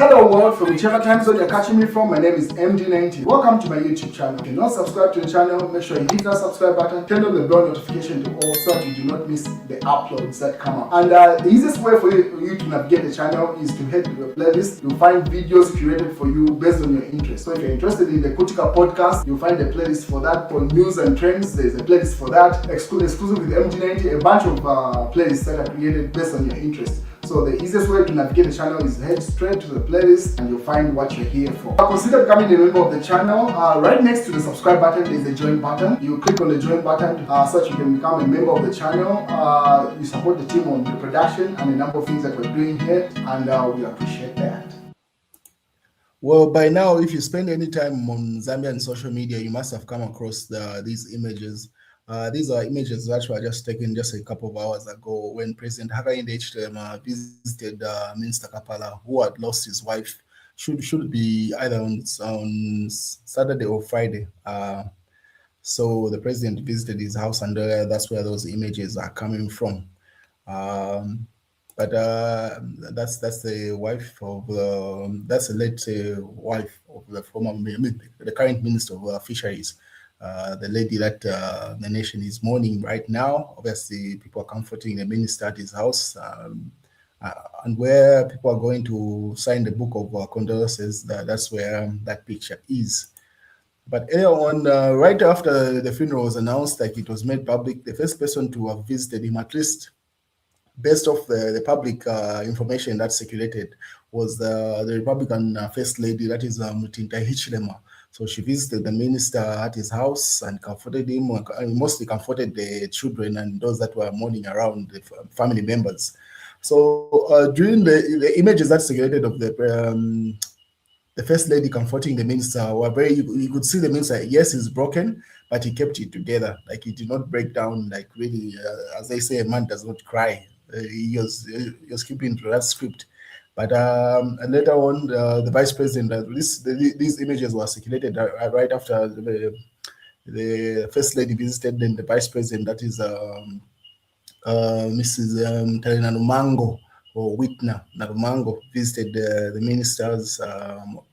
Hello world, from whichever time zone you're catching me from, my name is MD90. Welcome to my YouTube channel. If you're not subscribed to the channel, make sure you hit that subscribe button, turn on the bell notification to all so that you do not miss the uploads that come up. And the easiest way for you to navigate the channel is to head to the playlist. You'll find videos curated for you based on your interest. So if you're interested in the Kutika podcast, you'll find a playlist for that. For news and trends, there's a playlist for that. Exclusive with MD90, a bunch of playlists that are created based on your interest. So the easiest way to navigate the channel is head straight to the playlist and you'll find what you're here for. Consider becoming a member of the channel. Right next to the subscribe button is the join button. You click on the join button so that you can become a member of the channel. You support the team on the production and a number of things that we're doing here, and we appreciate that. Well, by now, if you spend any time on Zambian social media, you must have come across these images. These are images that were just taken just a couple of hours ago when President Hakainde Hichilema visited Minister Kapala, who had lost his wife. Should be either on Saturday or Friday. So the president visited his house, and that's where those images are coming from. But that's the wife of that's the late wife of the current Minister of Fisheries. The lady that the nation is mourning right now. Obviously, people are comforting the minister at his house, and where people are going to sign the book of condolences, that's where that picture is. But earlier on, right after the funeral was announced, like it was made public, the first person to have visited him, at least based off the public information that circulated, was the Republican First Lady, that is Mutinta Hichilema. So she visited the minister at his house and comforted him, and mostly comforted the children and those that were mourning around, the family members. So during the images that circulated of the First Lady comforting the minister were very, you could see the minister, yes, he's broken, but he kept it together. Like he did not break down, like really, as they say, a man does not cry. He was keeping to that script. But and later on, the vice president, these images were circulated right after the first lady visited, then the vice president, that is Mrs. Talina Numango, or Whitner Narumango, visited the minister's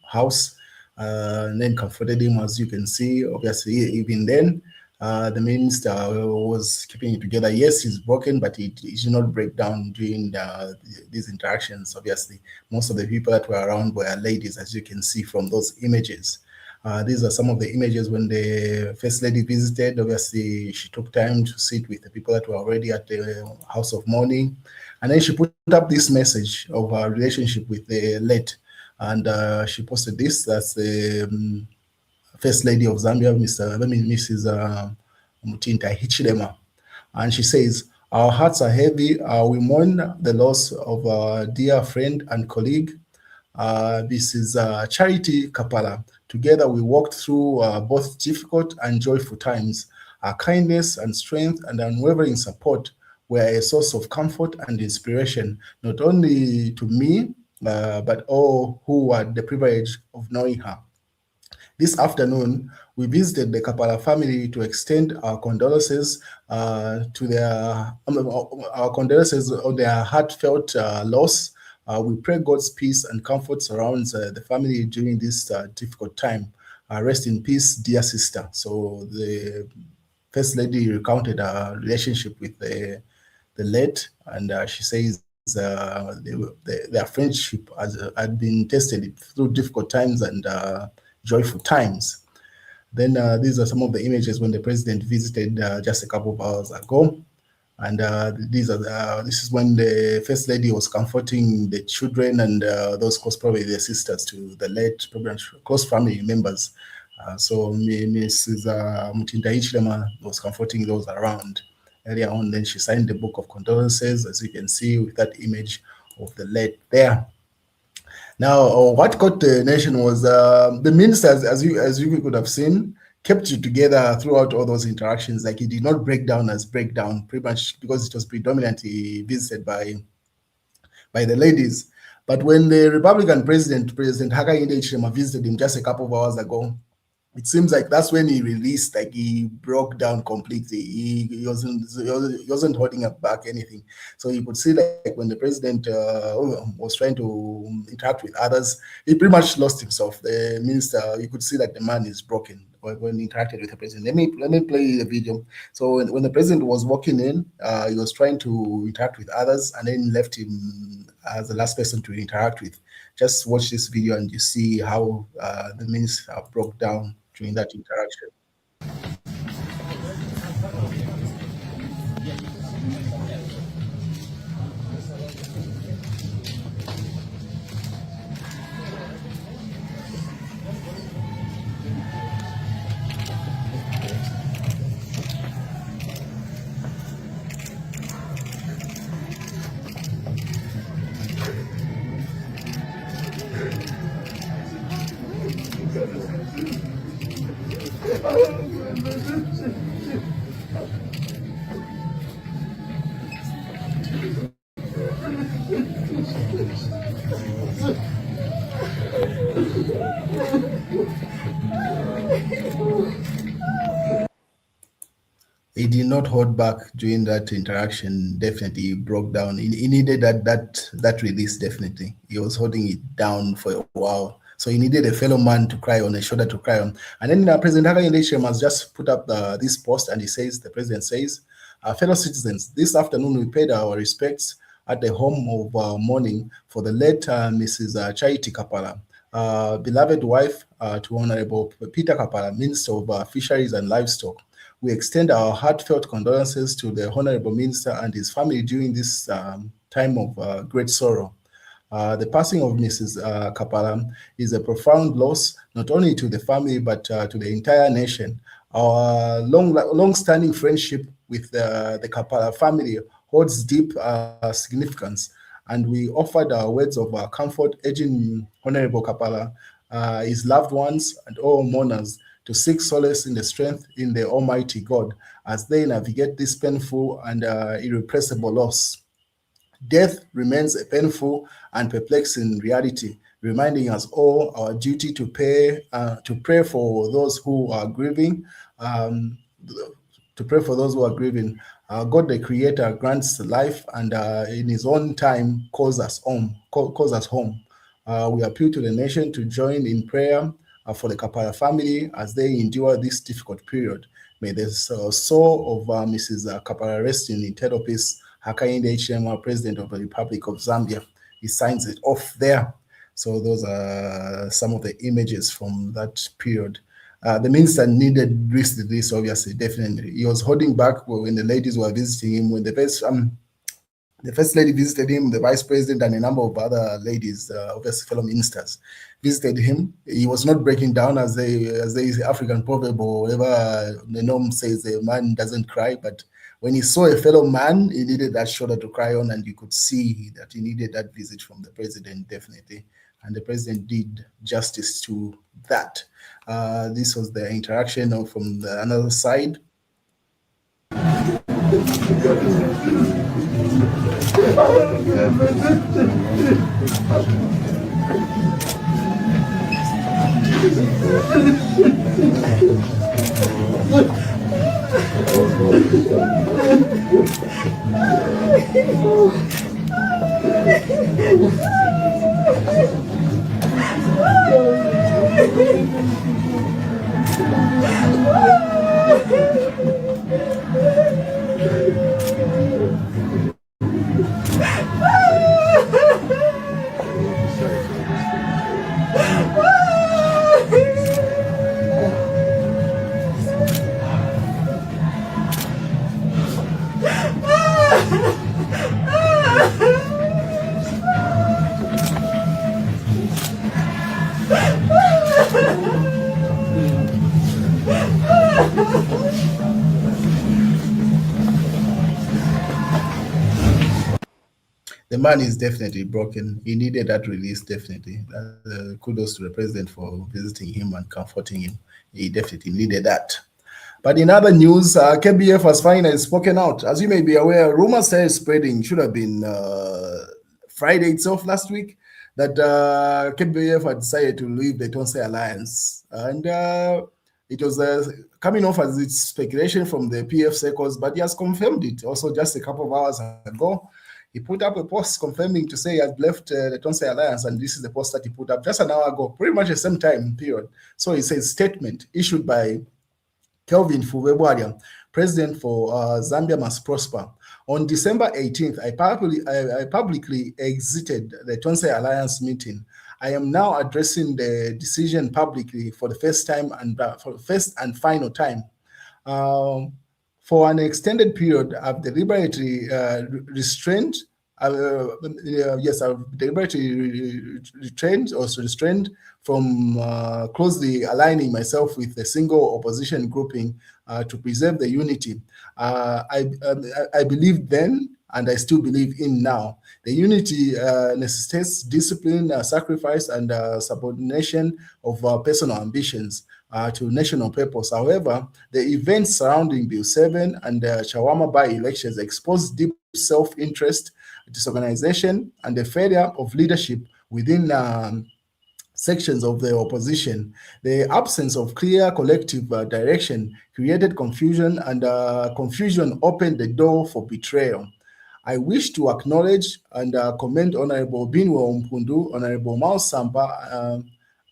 house and then comforted him, as you can see. Obviously, even then, the minister was keeping it together. Yes, he's broken, but he did not break down during these interactions. Obviously, most of the people that were around were ladies, as you can see from those images. These are some of the images when the First Lady visited. Obviously, she took time to sit with the people that were already at the house of mourning. And then she put up this message of her relationship with the late. And she posted this. That's the First Lady of Zambia, Mrs. Mutinta Hichilema. And she says, "Our hearts are heavy. We mourn the loss of a dear friend and colleague. This is Charity Kapala. Together we walked through both difficult and joyful times. Our kindness and strength and unwavering support were a source of comfort and inspiration, not only to me, but all who had the privilege of knowing her. This afternoon, we visited the Kapala family to extend our condolences to our condolences on their heartfelt loss. We pray God's peace and comfort surrounds the family during this difficult time. Rest in peace, dear sister." So the First Lady recounted her relationship with the late, and she says their friendship had been tested through difficult times and joyful times. Then these are some of the images when the president visited just a couple of hours ago. And this is when the First Lady was comforting the children and those close, probably their sisters to the late, probably close family members. So Mrs. Mutinta Hichilema was comforting those around. Earlier on, then she signed the book of condolences, as you can see with that image of the late there. Now, what caught the nation was the ministers, as you could have seen, kept it together throughout all those interactions. Like it did not break down as breakdown, pretty much because it was predominantly visited by the ladies. But when the Republican President Hakainde Hichilema visited him just a couple of hours ago, it seems like that's when he released, like he broke down completely. He wasn't holding back anything. So you could see, like when the president was trying to interact with others, he pretty much lost himself. The minister, you could see that the man is broken when he interacted with the president. Let me play the video. So when the president was walking in, he was trying to interact with others, and then left him as the last person to interact with. Just watch this video and you see how the minister broke down during that interaction. He did not hold back during that interaction. Definitely, he broke down. He needed that release. Definitely, he was holding it down for a while. So he needed a fellow man to cry on, a shoulder to cry on. And then President Hakainde Hichilema has just put up this post, and the president says, fellow citizens, this afternoon we paid our respects at the home of mourning for the late Mrs. Charity Kapala, beloved wife to Honorable Peter Kapala, Minister of Fisheries and Livestock. We extend our heartfelt condolences to the Honorable Minister and his family during this time of great sorrow. The passing of Mrs. Kapala is a profound loss, not only to the family, but to the entire nation. Our long-standing friendship with the Kapala family holds deep significance, and we offered our words of comfort, urging Honorable Kapala, his loved ones, and all mourners to seek solace in the strength in the Almighty God as they navigate this painful and irrepressible loss. Death remains a painful and perplexing reality, reminding us all our duty to pray for those who are grieving. God, the Creator, grants life, and in His own time calls us home. We appeal to the nation to join in prayer for the Kapala family as they endure this difficult period. May the soul of Mrs. Kapala rest in eternal peace. Hakainde Hichilema, President of the Republic of Zambia. He signs it off there. So those are some of the images from that period. The minister needed this, obviously, definitely. He was holding back when the ladies were visiting him, when the first lady visited him, the vice president and a number of other ladies, obviously fellow ministers, visited him. He was not breaking down, as the African proverb or whatever the norm says, a man doesn't cry. But when he saw a fellow man, he needed that shoulder to cry on, and you could see that he needed that visit from the president, definitely. And the president did justice to that. This was the interaction from another side. The man is definitely broken. He needed that release, definitely. Kudos to the president for visiting him and comforting him. He definitely needed that. But in other news, KBF has finally spoken out. As you may be aware, rumors started spreading, should have been Friday itself last week, that KBF had decided to leave the Tonse Alliance. And It was coming off as its speculation from the PF circles, but he has confirmed it also just a couple of hours ago. He put up a post confirming to say he had left the Tonse Alliance, and this is the post that he put up just an hour ago, pretty much the same time period. So it says statement issued by Kelvin Fuvebwalia, President for Zambia Must Prosper. On December 18th, I publicly exited the Tonse Alliance meeting. I am now addressing the decision publicly for the first time and for the first and final time. For an extended period, I've deliberately restrained. I've deliberately restrained from closely aligning myself with a single opposition grouping to preserve the unity. I believed then, and I still believe in now. The unity necessitates discipline, sacrifice, and subordination of personal ambitions to national purpose. However, the events surrounding Bill 7 and the Chawama by-elections exposed deep self-interest, disorganization, and the failure of leadership within sections of the opposition. The absence of clear collective direction created confusion, and confusion opened the door for betrayal. I wish to acknowledge and commend Honorable Binwo Mpundu, Honorable Mao Sampa,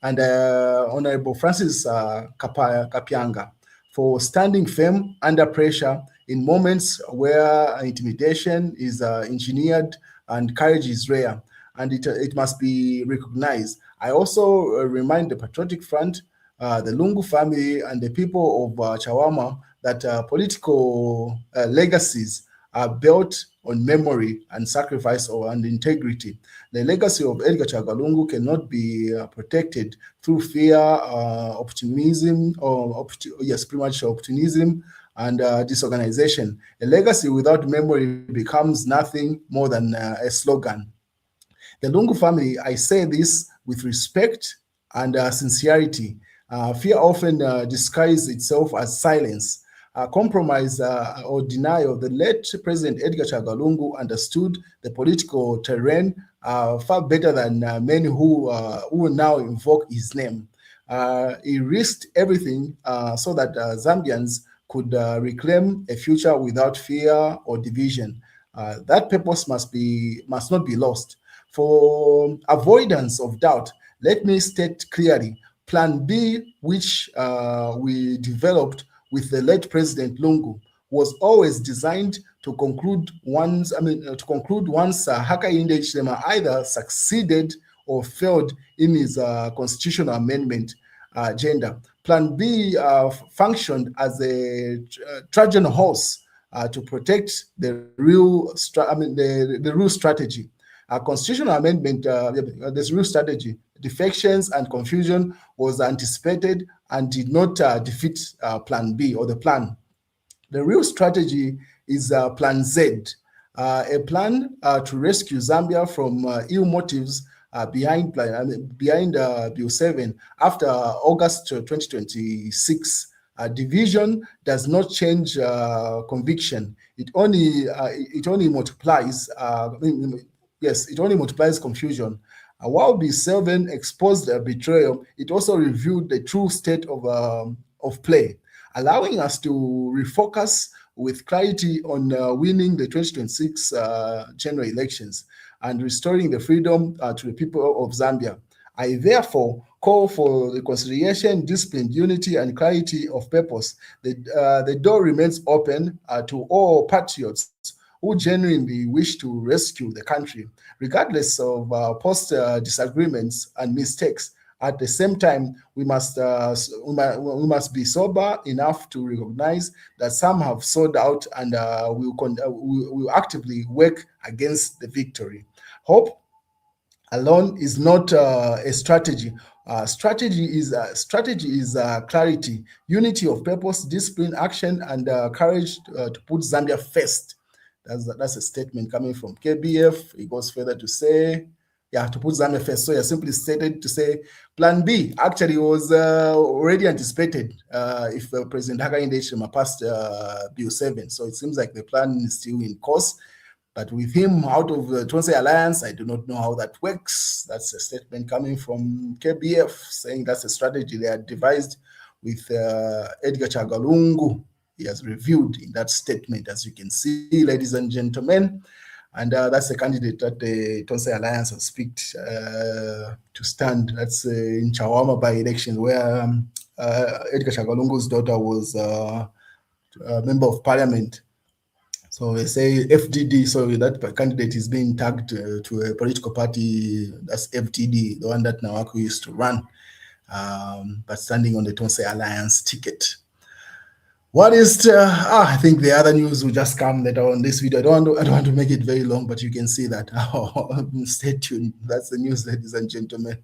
and Honorable Francis Kapianga for standing firm under pressure in moments where intimidation is engineered and courage is rare, and it must be recognized. I also remind the Patriotic Front, the Lungu family, and the people of Chawama that political legacies are built on memory and sacrifice and integrity. The legacy of Edgar Chagalungu cannot be protected through fear, optimism, pretty much optimism and disorganization. A legacy without memory becomes nothing more than a slogan. The Lungu family, I say this with respect and sincerity. Fear often disguises itself as silence. Compromise or denial. The late President Edgar Chagalungu understood the political terrain far better than many who now invoke his name. He risked everything so that Zambians could reclaim a future without fear or division. That purpose must not be lost. For avoidance of doubt, let me state clearly, Plan B, which we developed with the late President Lungu, was always designed to conclude once Hakainde Hichilema either succeeded or failed in his constitutional amendment agenda. Plan B functioned as a Trojan horse to protect the real strategy. Constitutional amendment, this real strategy, defections and confusion was anticipated and did not defeat Plan B or the plan. The real strategy is Plan Z, a plan to rescue Zambia from ill motives behind Bill 7 after August 2026. Division does not change conviction. It only multiplies. It only multiplies confusion. While Bill 7 exposed betrayal, it also revealed the true state of play, allowing us to refocus with clarity on winning the 2026 general elections and restoring the freedom to the people of Zambia. I therefore call for reconciliation, discipline, unity, and clarity of purpose. The door remains open to all patriots who genuinely wish to rescue the country, regardless of post disagreements and mistakes. At the same time, we must be sober enough to recognize that some have sold out and will actively work against the victory. Hope alone is not a strategy. Strategy is clarity, unity of purpose, discipline, action, and courage to put Zambia first. That's a statement coming from KBF. It goes further to say, to put Zambia first. So simply stated to say, Plan B actually was already anticipated if President Hakainde Hichilema passed Bill 7. So it seems like the plan is still in course. But with him out of the Tonse Alliance, I do not know how that works. That's a statement coming from KBF saying that's a strategy they had devised with Edgar Chagalungu. He has reviewed in that statement, as you can see, ladies and gentlemen. And that's the candidate that the Tonse Alliance has picked to stand. That's in Chawama by-election, where Edgar Chagalungu's daughter was a member of parliament. So they say FDD, so that candidate is being tagged to a political party, that's FDD, the one that Nawaku used to run, but standing on the Tonse Alliance ticket. What is, I think the other news will just come later on this video. I don't want to make it very long, but you can see that. Stay tuned. That's the news, ladies and gentlemen.